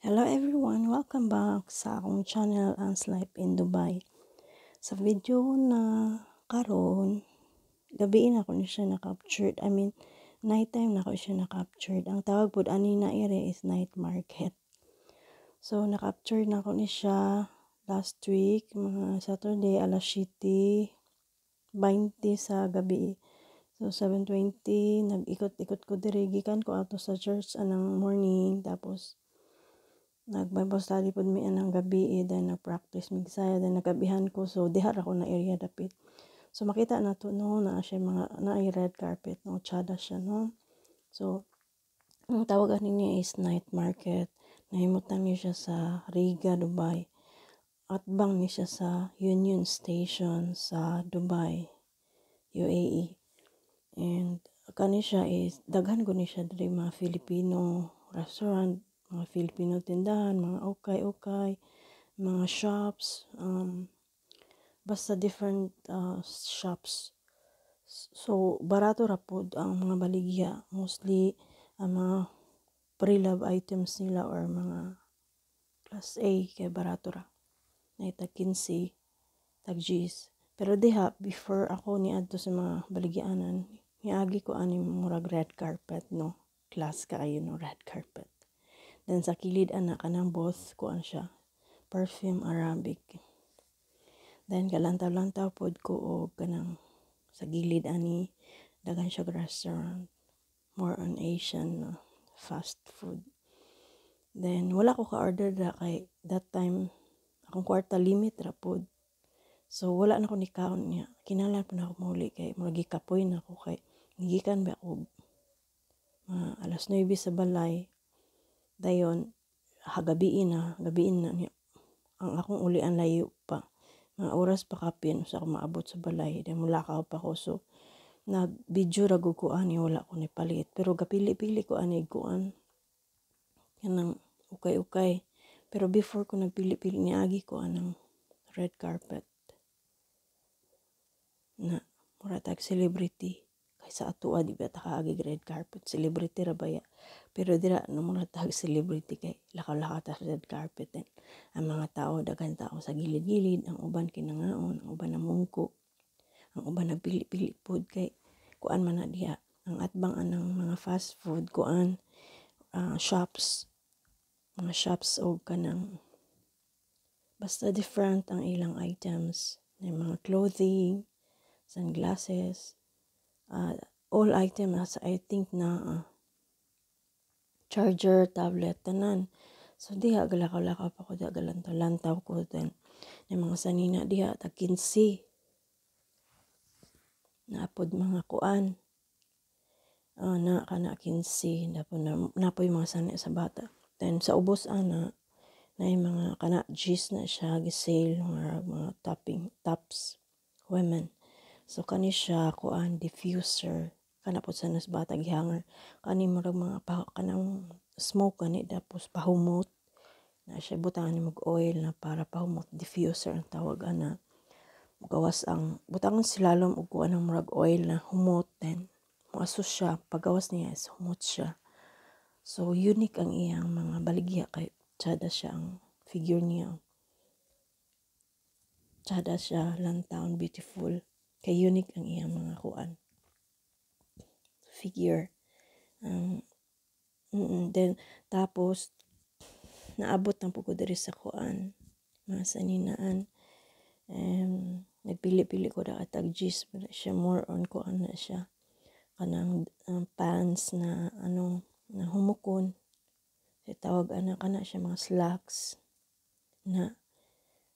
Hello everyone! Welcome back sa akong channel, Anne's Life in Dubai. Sa video na karon, gabi na ako ni siya na-captured. Nighttime na ako siya na-captured. Ang tawag po ani na ere is night market. So, na-captured na ako ni siya last week, mga Saturday, alas 7:20 sa gabi. So, 7:20, nag-ikot-ikot ko diri, gikan ko ato sa church anang morning, tapos nag-Bible study pod mi anang gabi, then na-practice migsaya, then nagabihan ko, so dihar ako na area dapit. So makita na to no, na siya mga naay red carpet no, tsada siya no. So ang tawag niya is night market. Nahimutan niya siya sa Riga, Dubai. At bang niya siya sa Union Station sa Dubai, UAE. And kani siya is daghan ko ni siya diri mga Filipino restaurant, mga Filipino tindahan, mga ukay-ukay, mga shops, basta different shops. So barato ra pod ang mga baligya, mostly ang mga pre-love items nila or mga class A kay barato ra. Na tag 15, tag Gs. Pero diha before ako niadto sa mga baligyaanan, niagi ko ani murag red carpet no. Class kaayo no red carpet. Then sa kilid ana kanang both kuan siya, perfume Arabic. Then kalantaw-lantaw pod ko og kanang sa gilid ani daghan siya restaurant, more on Asian fast food. Then wala ko ka-order ra kay that time akong kwarta limit ra pod. So wala na ko ni kaon niya. Kinahanglan po na ako mauli kay murag kapoy na ako kay nigikan ba ako alas 9 sa balay. Dayon gabiin na niya. Ang akong ulian layo pa. Mga oras pa kapin sa ako maabot sa balay. Then mulakaw pa ko. So nag-video ra gud ko ani wala ko ni palit. Pero gapili-pili ko ani kuan kanang ukay-ukay. Pero before ko nagpili-pili niagi ko anang red carpet na mura tag celebrity kaysa atua di ba ta kaagi red carpet celebrity ra baya, pero dira no mura tag celebrity kay lakaw-lakaw ta sa red carpet. And ang mga tao daghan tao sa gilid-gilid, ang uban kinangaon, ang uban namungko, ang uban nagpili-pili pod kay kuan man na diha ang atbang anang mga fast food kuan shops, mga shops o kanang basta different ang ilang items, may mga clothing, sunglasses, all items I think na charger, tablet, tanan. So diha galakaw-lakaw pa ko, diha galantaw-lantaw ko, then yung mga sanina diha tag 15 naapod mga kuan na kana 15 napoy mga sanina sa bata. Then sa ubos ana na yung mga kana G's na siya gisale mga tops women. So kani siya kuan diffuser kana po sa nas bata gihanger kani murag mga kanang smoke kani tapos pahumot na siya butangan ni mag oil na para pahumot, diffuser ang tawag ana. Gawas ang butangan silalom og kuan ng murag oil na humot, then muasos siya paggawas niya is humot siya. So unique ang iyang mga baligya kay tsada siya ang figure niya. Tsada siya, lantaw, beautiful. Kay unique ang iyang mga kuan figure. Then tapos naabot ng pugo diri sa kuan mga saninaan. Nagpili-pili ko ra atag G's siya, more on kuan na siya kanang pants na na humukon. Tawag ana kana siya mga slacks na.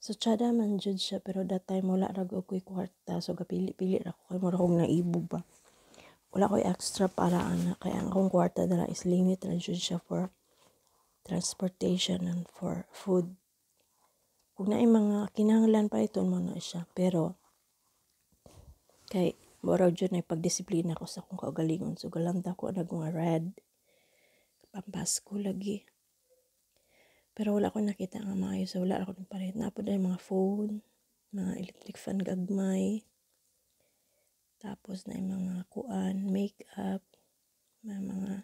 So tsada man jud siya, pero that time wala ra gud ko'y kwarta, so gapili-pili ra ko kay mura kog naibo ba. Wala ko'y extra para ana kay ang akong kwarta dala is limit ra jud siya for transportation and for food. Kung naay mga kinahanglan pa iton mo na siya, pero kay mura jud na pagdisiplina ko sa akong kaugalingon, so galanta ko nag mga red pampasko lagi. Pero wala ko nakita nga maayo, so wala ako nagpalit. Napod ay mga phone, mga electric fan gagmay. Tapos na yung mga kuan, makeup, mga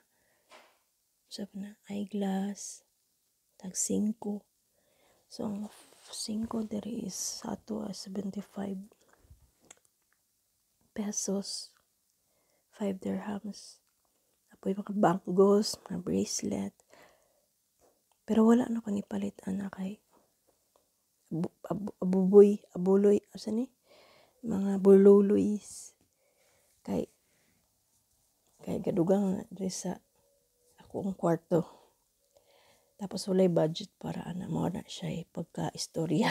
eyeglass. tag 5. So ang 5 diri is sa ato 75 pesos, 5 dirhams. Apoy mga bangles, mga bracelet. Pero wala na ko ni palit ana kay abuloy, asa ni? Mga burluloys. Kay gadugang diri sa akong kwarto. Tapos walay budget para ana mo na siya pagka-istorya.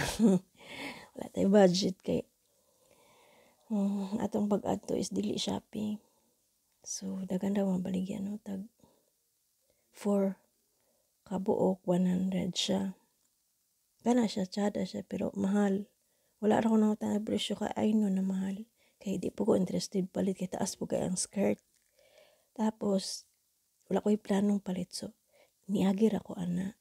Wala tay budget kay atong pag-adto is dili shopping. So daghan daw mabaligyan no tag 4 kabuok 100 siya. Kana siya tsada siya pero mahal. Wala ra ko nang tanang presyo kay ay no na mahal. Kay di po ko interested palit kay taas po kay ang skirt. Tapos wala ko'y planong palit so niagi ra ko ana.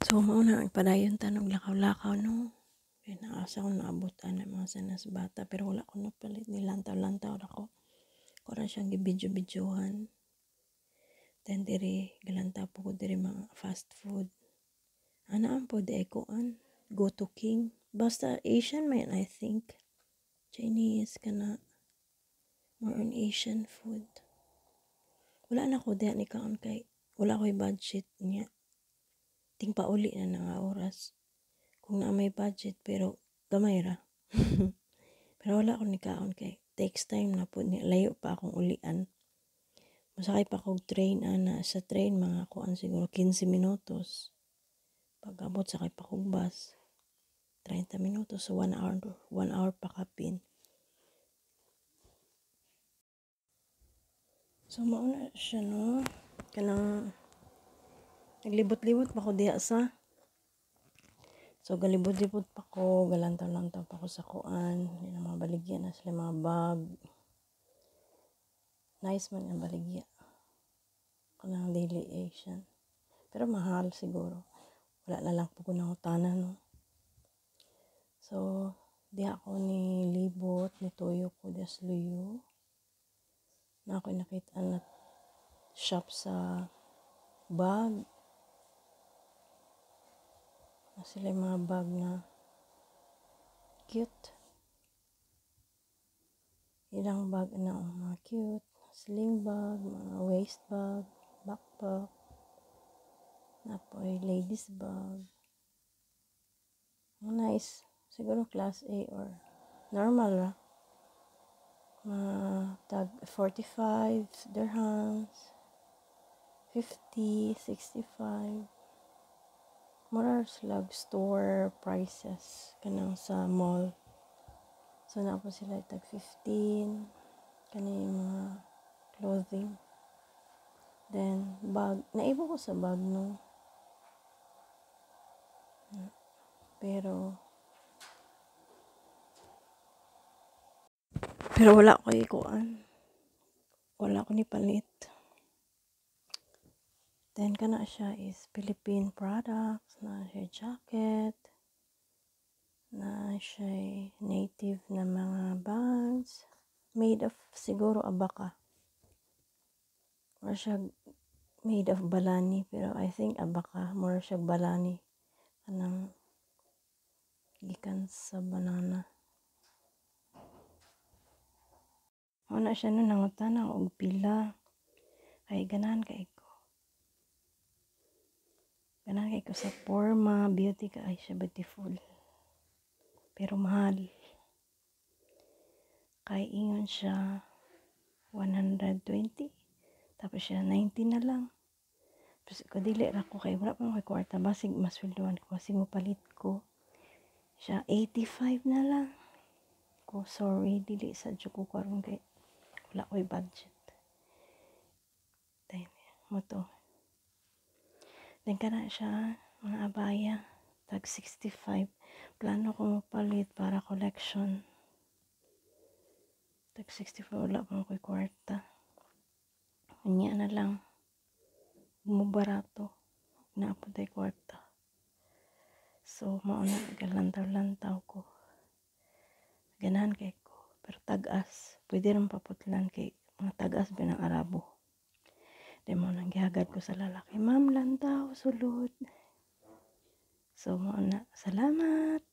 So mao na ang padayon tanog lakaw-lakaw no. Kaya naasa ko naabot ana mga sanas bata pero wala ko napalit nilantaw-lantaw ra ko. Ko ra siyang gibidyo-bidyohan. Then diri galantaw po ko diri mga fast food. Anaan po di kuan Go to King. Basta Asian man I think. Chinese kana more on Asian food. Wala na ko diha ni kaon kay wala ko'y budget niya. Ting pauli na nga oras. Kung na may budget pero gamay ra. Pero wala ko ni kaon kay takes time na po niya. Layo pa akong ulian. Masakay pa kog train ana sa train mga kuan siguro 15 minutos. Pag-abot sakay pa kog bus 30 minutos so 1 hour pa kapin. So mauna siya no. Kanang naglibot-libot pa ko diha sa. So galibot-libot pa ko, galantaw-lantaw pa ko sa kuan, yung mga baligya na sila mga bag. Nice man ang baligya. Kanang daily Asian. Pero mahal siguro. Wala na lang po ko nangutanan no. So diha ako ni libot, ni tuyo ko diha sa luyo. Na ako nakita na shop sa bag. Na sila mga bag na cute. Ilang bag na mga cute. Sling bag, mga waist bag, backpack. Napoy ladies bag. Nice. Siguro class A or normal ra. Tag 45 dirhams. 50, 65. Mura slag store prices kanang sa mall. So na po sila tag 15 kani mga clothing. Then bag, naibo ko sa bag no. Pero wala ko ikuan. Wala ko ni palit. Then kana siya is Philippine products, na siya jacket, na siya native na mga bags, made of siguro abaka. Or siya made of balani, pero I think abaka, more siya balani. Kanang gikan sa banana. Una siya no nangutana og pila. Ay ganahan kay ko. Ganahan kay ko sa Forma, beauty ka ay siya beautiful. Pero mahal. Kay ingon siya 120. Tapos siya 90 na lang. Tapos ko dili ra ko kay wala pa kay kwarta basig masweldoan ko basig mo palit ko. Siya 85 na lang. Ko sorry dili sa ko karon kay wala ko'y budget. Then mo to. Then kana siya mga abaya tag 65. Plano ko mo palit para collection. Tag 65 wala pa ko'y kwarta. Unya na lang. Bumabarato. Naapod ay kwarta. So, mauna, galantaw-lantaw ko. Ganahan kay ko. Pero tagas. Pwede rin paputlan kay mga tagas ba ng Arabo. Di mo nang gihagad ko sa lalaki, ma'am lantaw sulod. So mo na, salamat.